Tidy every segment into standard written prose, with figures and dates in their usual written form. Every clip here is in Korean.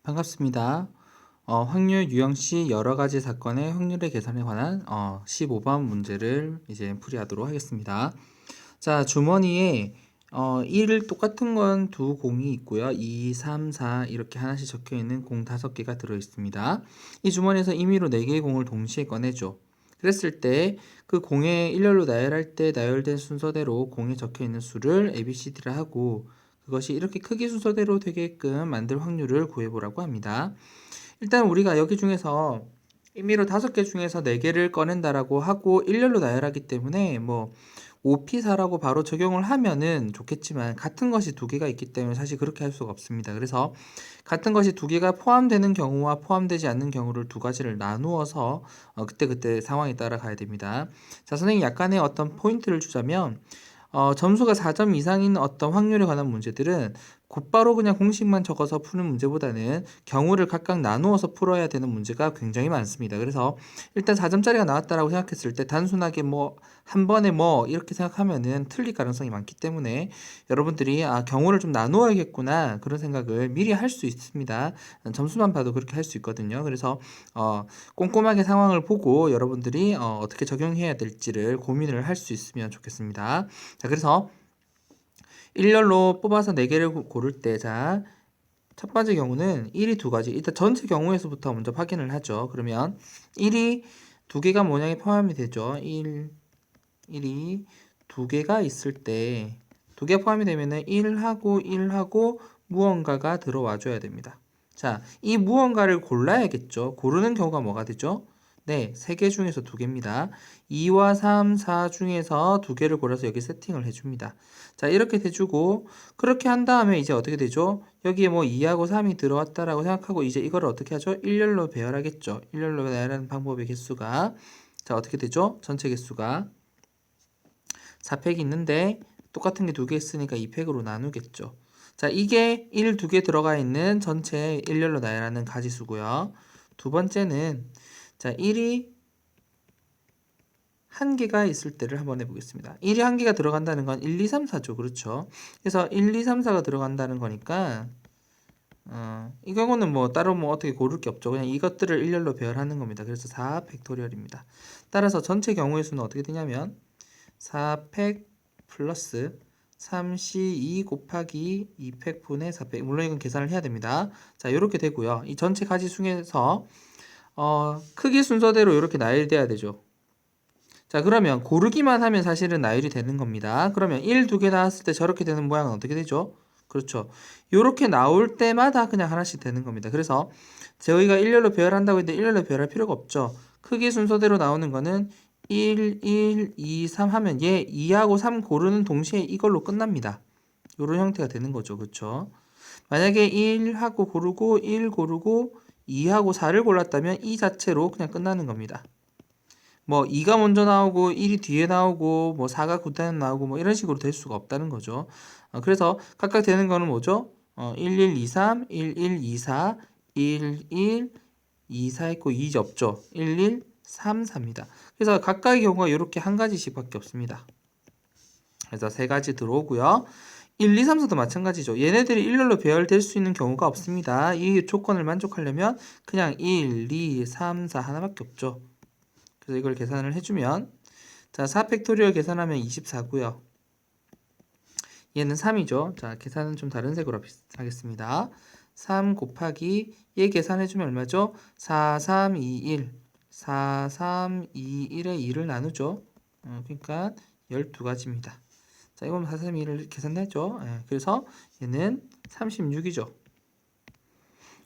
반갑습니다. 확률 유형시 여러 가지 사건의 확률의 계산에 관한 15번 문제를 이제 풀이하도록 하겠습니다. 자, 주머니에 1 똑같은 건 두 공이 있고요. 2, 3, 4 이렇게 하나씩 적혀 있는 공 5개가 들어 있습니다. 이 주머니에서 임의로 4개의 공을 동시에 꺼내줘. 그랬을 때 그 공에 일렬로 나열할 때 나열된 순서대로 공에 적혀 있는 수를 ABCD라 하고 그것이 이렇게 크기 순서대로 되게끔 만들 확률을 구해보라고 합니다. 일단 우리가 여기 중에서 임의로 5개 중에서 4개를 꺼낸다라고 하고 일렬로 나열하기 때문에 뭐 5P4라고 바로 적용을 하면은 좋겠지만 같은 것이 2개가 있기 때문에 사실 그렇게 할 수가 없습니다. 그래서 같은 것이 2개가 포함되는 경우와 포함되지 않는 경우를 두 가지를 나누어서 그때 상황에 따라 가야 됩니다. 자, 선생님이 약간의 어떤 포인트를 주자면 점수가 4점 이상인 어떤 확률에 관한 문제들은 곧바로 그냥 공식만 적어서 푸는 문제보다는 경우를 각각 나누어서 풀어야 되는 문제가 굉장히 많습니다. 그래서 일단 4점짜리가 나왔다라고 생각했을 때 단순하게 뭐 한 번에 뭐 이렇게 생각하면은 틀릴 가능성이 많기 때문에 여러분들이 경우를 좀 나누어야겠구나 그런 생각을 미리 할 수 있습니다. 점수만 봐도 그렇게 할 수 있거든요. 그래서 꼼꼼하게 상황을 보고 여러분들이 어떻게 적용해야 될지를 고민을 할 수 있으면 좋겠습니다. 자, 그래서 일렬로 뽑아서 4개를 고를 때, 자, 첫 번째 경우는 1이 2가지. 일단 전체 경우에서부터 먼저 확인을 하죠. 그러면 1이 2개가 모양이 포함이 되죠. 1이 2개가 있을 때, 2개가 포함이 되면은 1하고 무언가가 들어와 줘야 됩니다. 자, 이 무언가를 골라야겠죠. 고르는 경우가 뭐가 되죠? 네, 3개 중에서 2개입니다. 2와 3, 4 중에서 2개를 골라서 여기 세팅을 해줍니다. 자, 이렇게 돼주고 그렇게 한 다음에 이제 어떻게 되죠? 여기에 뭐 2하고 3이 들어왔다라고 생각하고 이제 이거를 어떻게 하죠? 일렬로 배열하겠죠. 일렬로 배열하는 방법의 개수가 자, 어떻게 되죠? 전체 개수가 4팩이 있는데 똑같은 게 2개 있으니까 2팩으로 나누겠죠. 자, 이게 1, 2개 들어가 있는 전체 일렬로 나열하는 가지수고요. 두 번째는 자, 1이 1개가 있을 때를 한번 해보겠습니다. 1이 1개가 들어간다는 건 1, 2, 3, 4죠. 그렇죠? 그래서 1, 2, 3, 4가 들어간다는 거니까 이 경우는 뭐 따로 뭐 어떻게 고를 게 없죠. 그냥 이것들을 일렬로 배열하는 겁니다. 그래서 4 팩토리얼입니다. 따라서 전체 경우의 수는 어떻게 되냐면 4팩 플러스 3C2 곱하기 2팩 분의 4팩. 물론 이건 계산을 해야 됩니다. 자, 이렇게 되고요. 이 전체 가지 중에서 크기 순서대로 이렇게 나열돼야 되죠. 자, 그러면 고르기만 하면 사실은 나열이 되는 겁니다. 그러면 1, 2개 나왔을 때 저렇게 되는 모양은 어떻게 되죠? 그렇죠. 이렇게 나올 때마다 그냥 하나씩 되는 겁니다. 그래서 저희가 일렬로 배열한다고 했는데 일렬로 배열할 필요가 없죠. 크기 순서대로 나오는 거는 1, 1, 2, 3 하면 얘 2하고 3 고르는 동시에 이걸로 끝납니다. 이런 형태가 되는 거죠. 그렇죠? 만약에 1하고 고르고 1 고르고 2하고 4를 골랐다면 이 자체로 그냥 끝나는 겁니다. 뭐 2가 먼저 나오고 1이 뒤에 나오고 뭐 4가 그다음에 나오고 뭐 이런 식으로 될 수가 없다는 거죠. 그래서 각각 되는 거는 뭐죠? 1, 1, 2, 3, 1, 1, 2, 4, 1, 1, 2, 4 있고 2 없죠. 1, 1, 3, 4입니다. 그래서 각각의 경우가 이렇게 한 가지씩밖에 없습니다. 그래서 3가지 들어오고요. 1, 2, 3, 4도 마찬가지죠. 얘네들이 일렬로 배열될 수 있는 경우가 없습니다. 이 조건을 만족하려면 그냥 1, 2, 3, 4 하나밖에 없죠. 그래서 이걸 계산을 해주면 자, 4팩토리얼 계산하면 24고요. 얘는 3이죠. 자, 계산은 좀 다른 색으로 하겠습니다. 3 곱하기 얘 계산해주면 얼마죠? 4, 3, 2, 1 4, 3, 2, 1에 2를 나누죠. 그러니까 12가지입니다. 자, 이건 4, 3, 2를 계산했죠. 그래서 얘는 36이죠.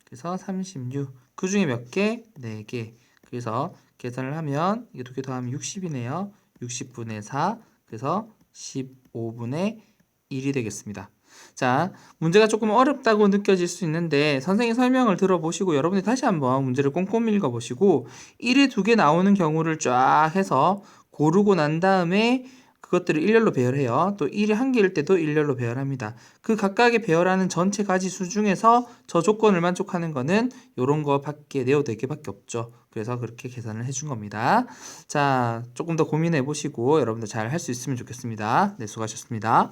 그래서 36. 그 중에 몇 개? 4개. 그래서 계산을 하면 이게 2개 더하면 60이네요. 60분의 4. 그래서 15분의 1이 되겠습니다. 자, 문제가 조금 어렵다고 느껴질 수 있는데 선생님 설명을 들어보시고 여러분이 다시 한번 문제를 꼼꼼히 읽어보시고 1에 2개 나오는 경우를 쫙 해서 고르고 난 다음에 그것들을 일렬로 배열해요. 또 1이 1개일 때도 일렬로 배열합니다. 그 각각의 배열하는 전체 가지수 중에서 저 조건을 만족하는 거는 이런 거밖에 네오 4개밖에 없죠. 그래서 그렇게 계산을 해준 겁니다. 자, 조금 더 고민해 보시고 여러분들 잘 할 수 있으면 좋겠습니다. 네, 수고하셨습니다.